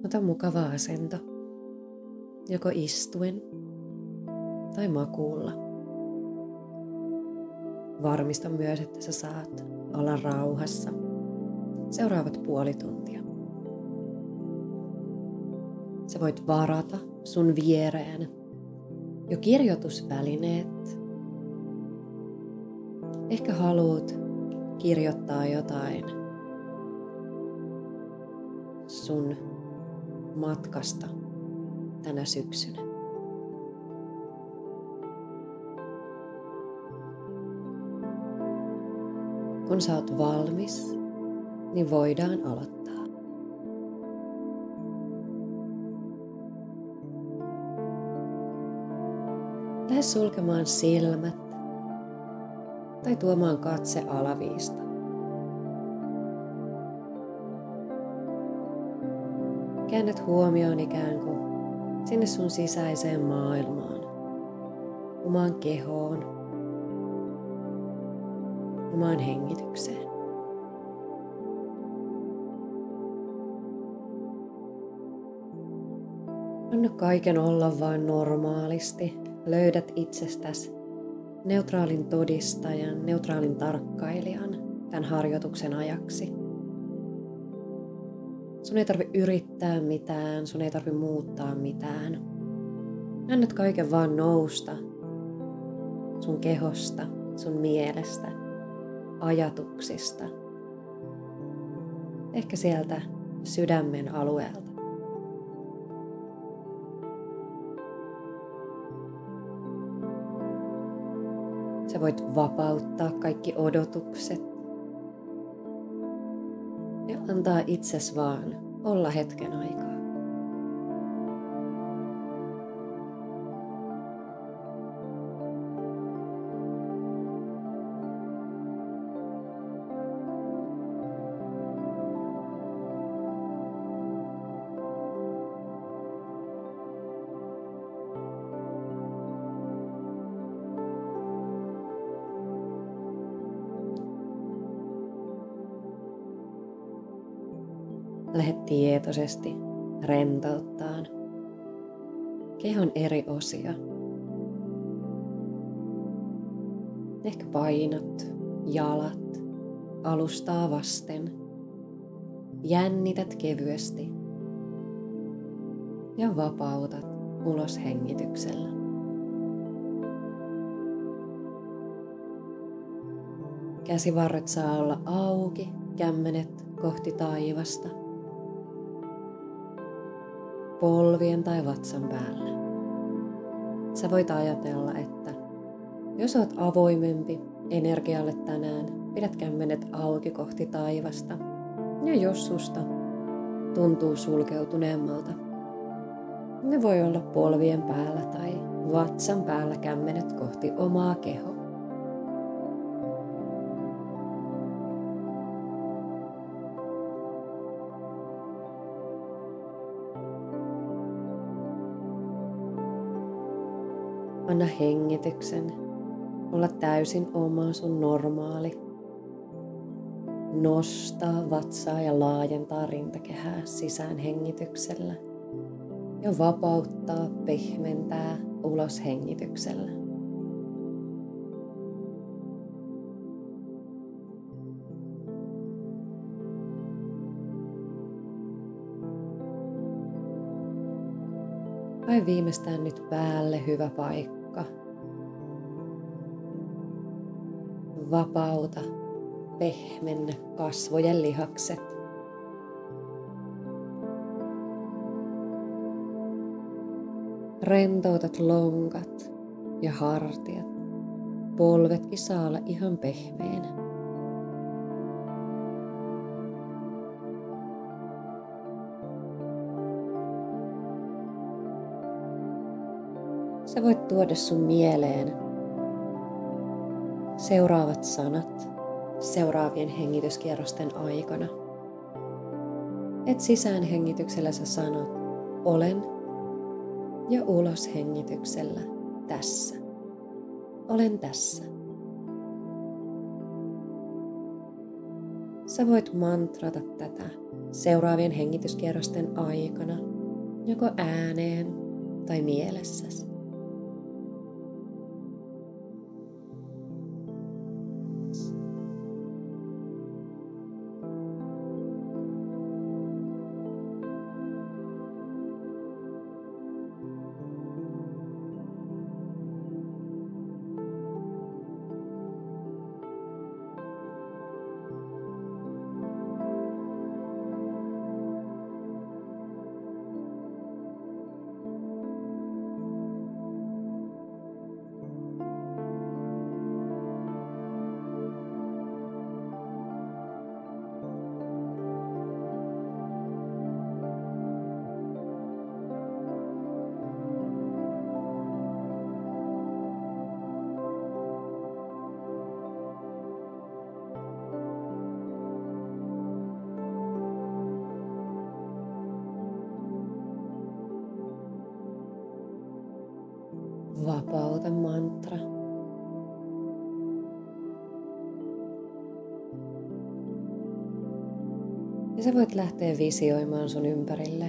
Ota mukava asento, joko istuen tai makuulla. Varmista myös, että sä saat olla rauhassa seuraavat puoli tuntia. Sä voit varata sun viereen jo kirjoitusvälineet. Ehkä haluat kirjoittaa jotain sun matkasta tänä syksynä. Kun sä oot valmis, niin voidaan aloittaa. Lähde sulkemaan silmät tai tuomaan katse alaviista. Käännät huomioon ikään kuin sinne sun sisäiseen maailmaan, omaan kehoon, omaan hengitykseen. Anna kaiken olla vaan normaalisti. Löydät itsestäsi neutraalin todistajan, neutraalin tarkkailijan tämän harjoituksen ajaksi. Sun ei tarvitse yrittää mitään, sun ei tarvitse muuttaa mitään. Annat kaiken vaan nousta sun kehosta, sun mielestä, ajatuksista. Ehkä sieltä sydämen alueelta. Sä voit vapauttaa kaikki odotukset ja antaa itses vaan olla hetken aikaa. Lähde tietoisesti rentouttaan kehon eri osia. Ehkä painat jalat alustaa vasten. Jännität kevyesti ja vapautat ulos hengityksellä. Käsivarret saa olla auki, kämmenet kohti taivasta. Polvien tai vatsan päällä. Sä voit ajatella, että jos oot avoimempi energialle tänään, pidät kämmenet auki kohti taivasta. Ja jos susta tuntuu sulkeutuneemmalta, ne voi olla polvien päällä tai vatsan päällä kämmenet kohti omaa kehoa. Anna hengityksen olla täysin oma sun normaali. Nostaa vatsaa ja laajentaa rintakehää sisään hengityksellä. Ja vapauttaa, pehmentää ulos hengityksellä. Vai viimeistään nyt päälle hyvä paikka. Vapauta, pehmennä kasvojen lihakset. Rentoutat lonkat ja hartiat. Polvetkin saa olla ihan pehmeänä. Sä voit tuoda sun mieleen seuraavat sanat seuraavien hengityskierrosten aikana. Et sisään hengityksellä sä sanot olen ja ulos hengityksellä tässä. Olen tässä. Sä voit mantrata tätä seuraavien hengityskierrosten aikana, joko ääneen tai mielessäsi. Vapauta mantra. Ja sä voit lähteä visioimaan sun ympärille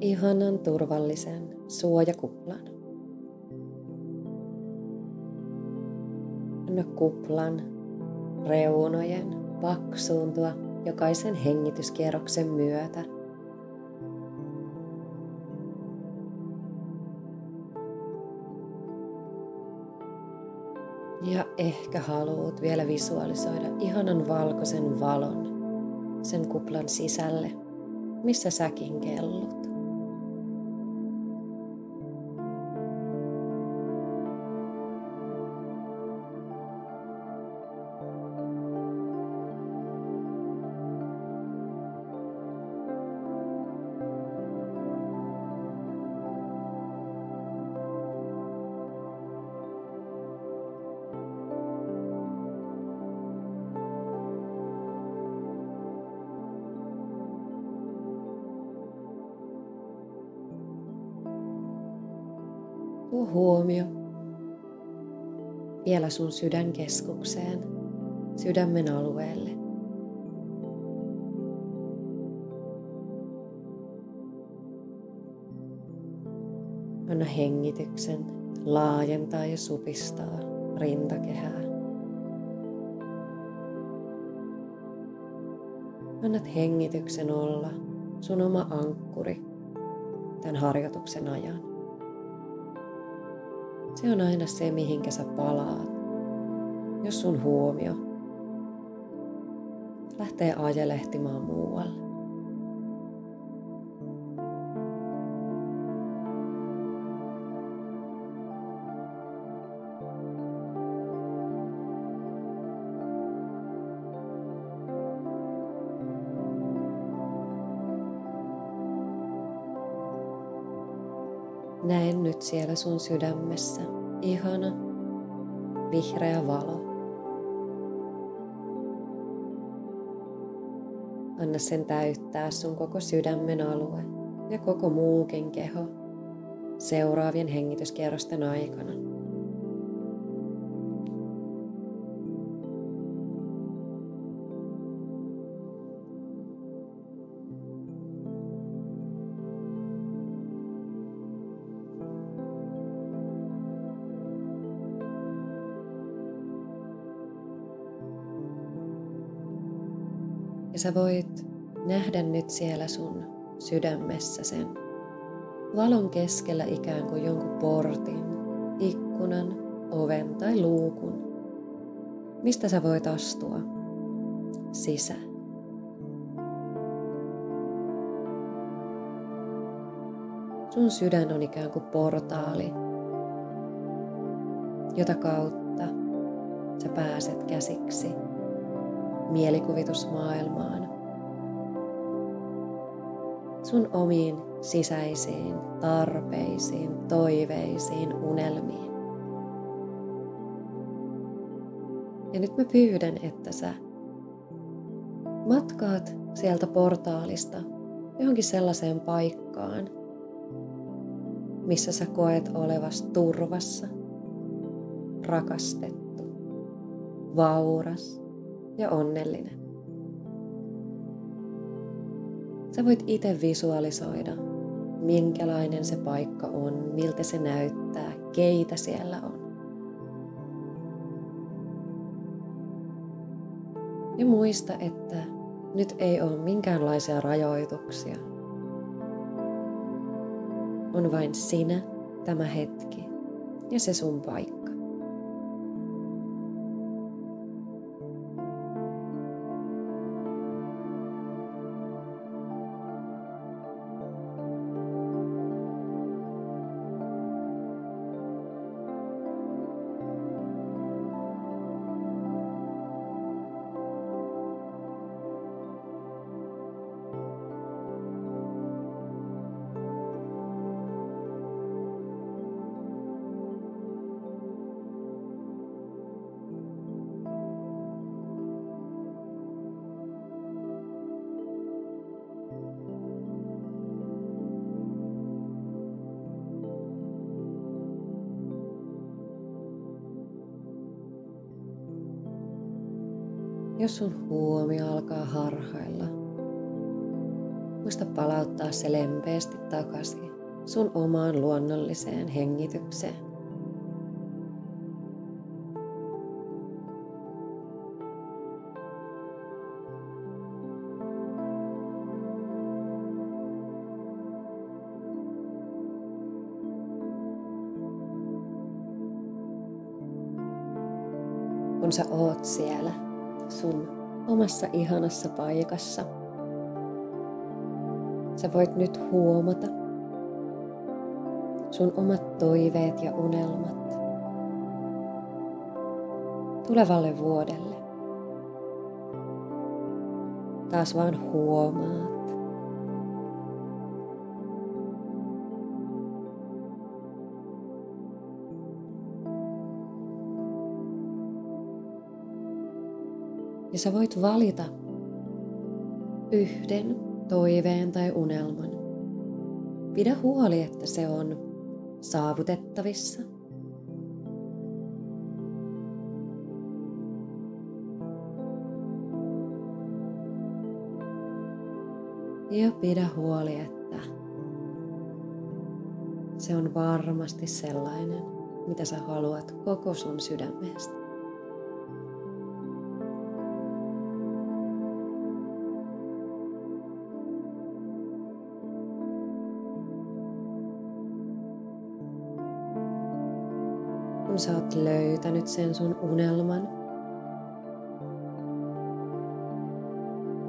ihanan turvallisen suojakuplan. Anna kuplan reunojen paksuuntua jokaisen hengityskierroksen myötä. Ja ehkä haluat vielä visualisoida ihanan valkoisen valon sen kuplan sisälle, missä säkin kellut. Tuo huomio vielä sun sydänkeskukseen, sydämen alueelle. Anna hengityksen laajentaa ja supistaa rintakehää. Annat hengityksen olla sun oma ankkuri tämän harjoituksen ajan. Se on aina se, mihinkä sä palaat, jos sun huomio lähtee ajelehtimaan muualle. Näen nyt siellä sun sydämessä ihana vihreä valo. Anna sen täyttää sun koko sydämen alue ja koko muukin keho seuraavien hengityskierrosten aikana. Ja sä voit nähdä nyt siellä sun sydämessä sen valon keskellä ikään kuin jonkun portin, ikkunan, oven tai luukun, mistä sä voit astua sisään. Sun sydän on ikään kuin portaali, jota kautta sä pääset käsiksi mielikuvitusmaailmaan, sun omiin sisäisiin tarpeisiin, toiveisiin, unelmiin. Ja nyt mä pyydän, että sä matkaat sieltä portaalista johonkin sellaiseen paikkaan, missä sä koet olevas turvassa, rakastettu, vauras ja onnellinen. Sä voit itse visualisoida, minkälainen se paikka on, miltä se näyttää, keitä siellä on. Ja muista, että nyt ei ole minkäänlaisia rajoituksia. On vain sinä, tämä hetki ja se sun paikka. Jos sun huomio alkaa harhailla, muista palauttaa se lempeästi takaisin sun omaan luonnolliseen hengitykseen. Kun sä oot siellä sun omassa ihanassa paikassa, sä voit nyt huomata sun omat toiveet ja unelmat tulevalle vuodelle. Taas vaan huomaat. Ja sä voit valita yhden toiveen tai unelman. Pidä huoli, että se on saavutettavissa. Ja pidä huoli, että se on varmasti sellainen, mitä sä haluat koko sun sydämestä. Kun sä oot löytänyt sen sun unelman,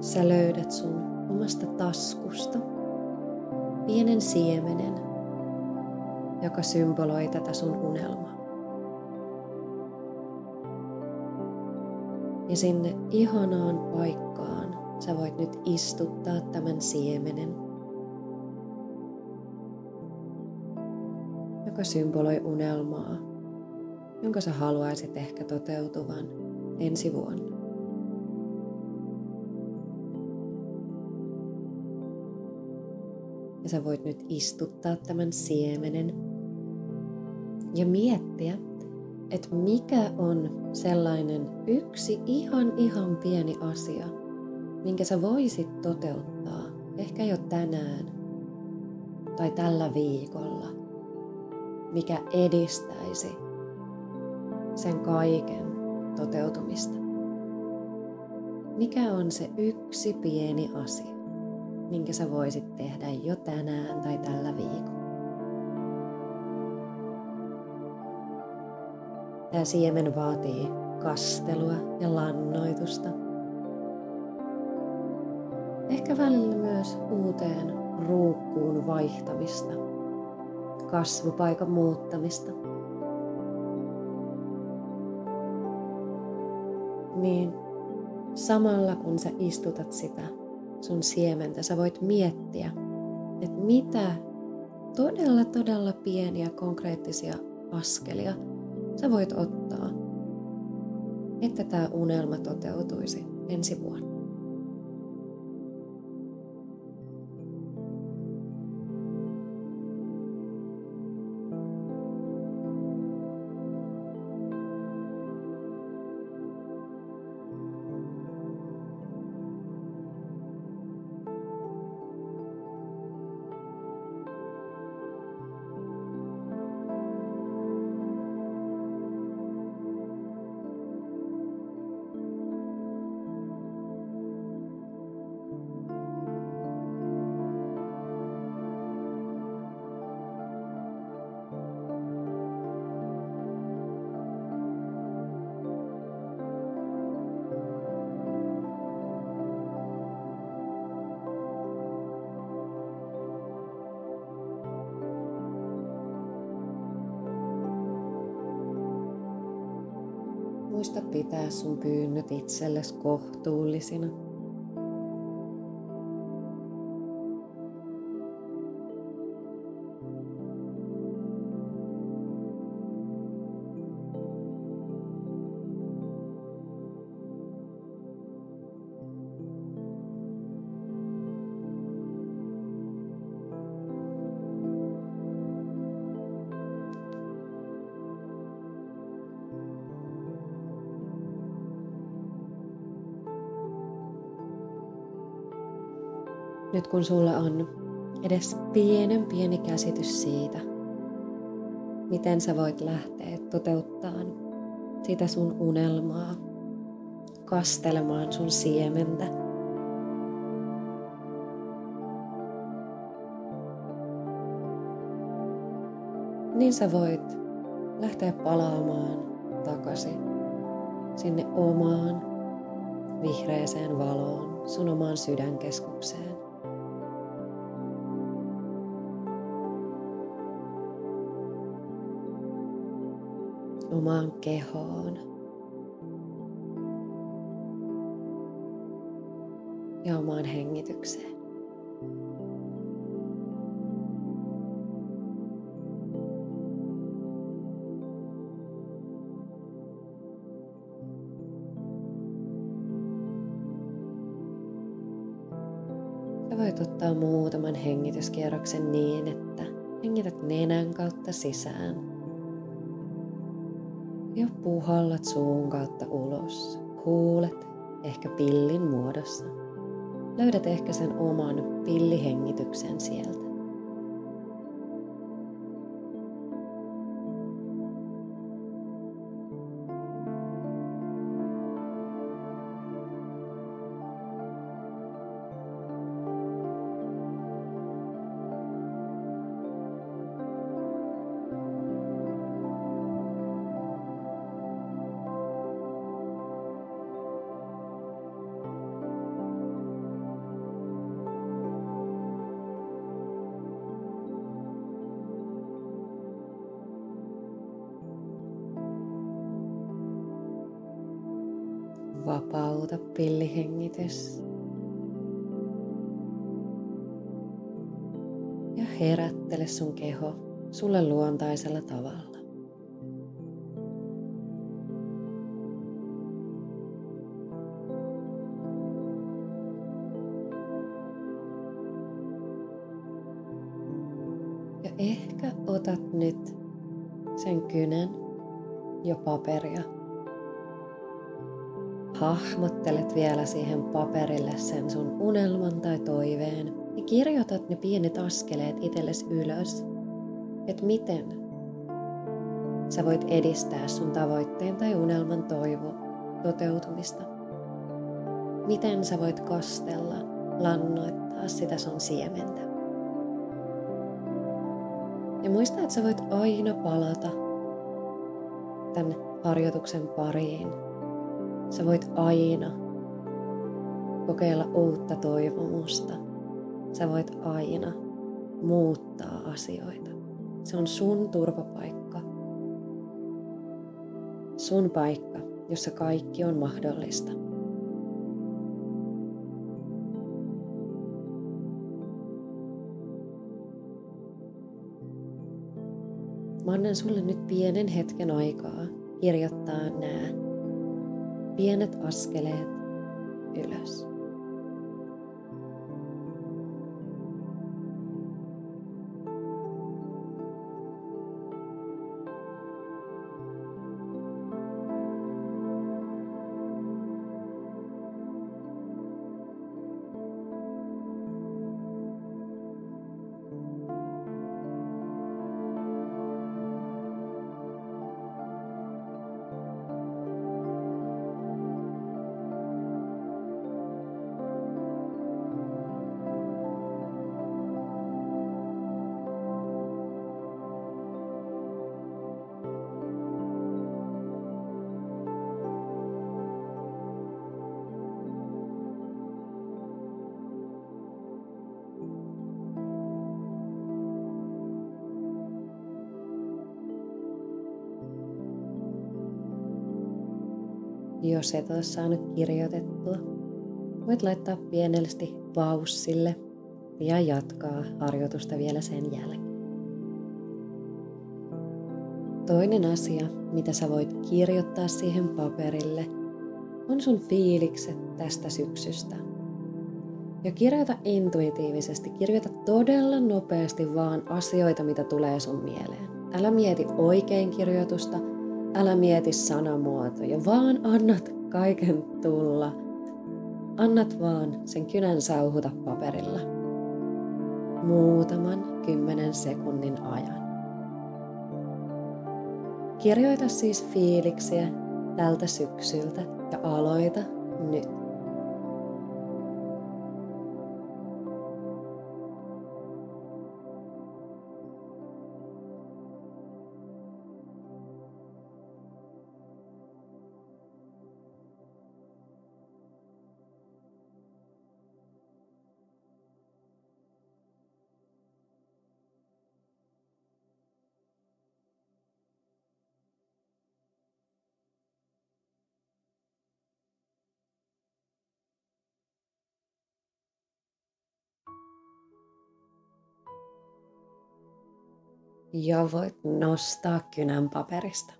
sä löydät sun omasta taskusta pienen siemenen, joka symboloi tätä sun unelmaa. Ja sinne ihanaan paikkaan sä voit nyt istuttaa tämän siemenen, joka symboloi unelmaa, jonka sä haluaisit ehkä toteutuvan ensi vuonna. Ja sä voit nyt istuttaa tämän siemenen ja miettiä, että mikä on sellainen yksi ihan pieni asia, minkä sä voisit toteuttaa ehkä jo tänään tai tällä viikolla, mikä edistäisi sen kaiken toteutumista. Mikä on se yksi pieni asia, minkä sä voisit tehdä jo tänään tai tällä viikolla? Tämä siemen vaatii kastelua ja lannoitusta. Ehkä välillä myös uuteen ruukkuun vaihtamista, kasvupaikan muuttamista. Niin samalla kun sä istutat sitä sun siementä, sä voit miettiä, että mitä todella pieniä konkreettisia askelia sä voit ottaa, että tää unelma toteutuisi ensi vuonna. muista pitää sun pyynnöt itsellesi kohtuullisina. Nyt kun sulla on edes pieni käsitys siitä, miten sä voit lähteä toteuttamaan sitä sun unelmaa, kastelemaan sun siementä, niin sä voit lähteä palaamaan takaisin sinne omaan vihreäseen valoon, sun omaan sydänkeskukseen. Omaan kehoon ja omaan hengitykseen. Sä voit ottaa muutaman hengityskierroksen niin, että hengität nenän kautta sisään. Ja puhallat suun kautta ulos. Huulet ehkä pillin muodossa. Löydät ehkä sen oman pillihengityksen sieltä. Vapauta pillihengitys. Ja herättele sun keho sulle luontaisella tavalla. Ja ehkä otat nyt sen kynän ja paperia. Hahmottelet vielä siihen paperille sen sun unelman tai toiveen ja kirjoitat ne pienet askeleet itsellesi ylös, että miten sä voit edistää sun tavoitteen tai unelman toteutumista. Miten sä voit kastella, lannoittaa sitä sun siementä. Ja muista, että sä voit aina palata tämän harjoituksen pariin. Sä voit aina kokeilla uutta toivomusta. Sä voit aina muuttaa asioita. Se on sun turvapaikka. Sun paikka, jossa kaikki on mahdollista. Mä annan sulle nyt pienen hetken aikaa kirjoittaa nämä pienet askeleet ylös. Jos et ole saanut kirjoitettua, voit laittaa pienellisesti paussille ja jatkaa harjoitusta vielä sen jälkeen. Toinen asia, mitä sä voit kirjoittaa siihen paperille, on sun fiilikset tästä syksystä. Ja kirjoita intuitiivisesti, kirjoita todella nopeasti vaan asioita, mitä tulee sun mieleen. Älä mieti oikein kirjoitusta, älä mieti sanamuotoja, vaan annat kaiken tulla. Annat vaan sen kynän sauhuta paperilla. Muutaman 10 sekunnin ajan. Kirjoita siis fiiliksiä tältä syksyltä ja aloita nyt. Ja voit nostaa kynän paperista.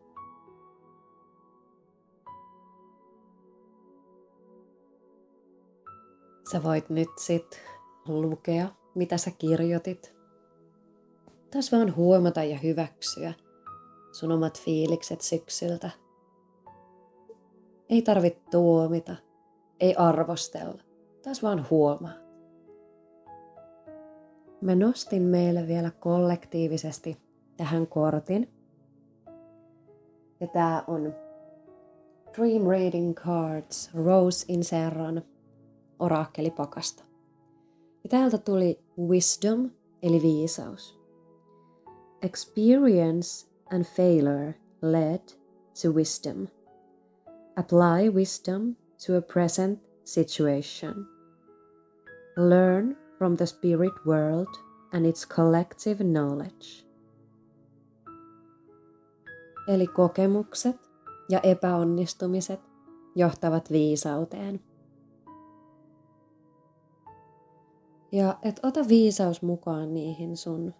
Sä voit nyt sit lukea, mitä sä kirjoitit. Taas vaan huomata ja hyväksyä sun omat fiilikset syksyltä. Ei tarvitse tuomita, ei arvostella. Taas vaan huomaa. Mä nostin meille vielä kollektiivisesti tähän kortin. Ja tää on Dream Reading Cards Rose in Serran oraakkelipakasta. Ja täältä tuli Wisdom eli viisaus. Experience and failure led to wisdom. Apply wisdom to a present situation. Learn from the spirit world and its collective knowledge. Eli kokemukset ja epäonnistumiset johtavat viisauteen. Ja et ota viisaus mukaan niihin sun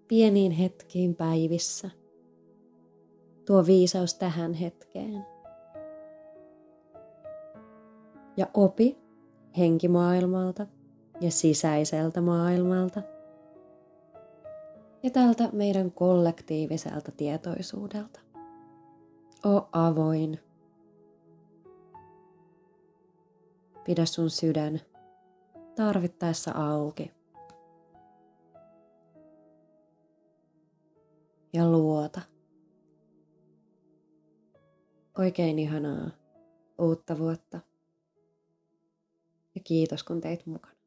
pieniin hetkiin päivissä. Tuo viisaus tähän hetkeen. Ja opi henkimaailmalta ja sisäiseltä maailmalta. Ja tältä meidän kollektiiviselta tietoisuudelta. Oo avoin. Pidä sun sydän tarvittaessa auki. Ja luota. Oikein ihanaa uutta vuotta. Ja kiitos kun teit mukana.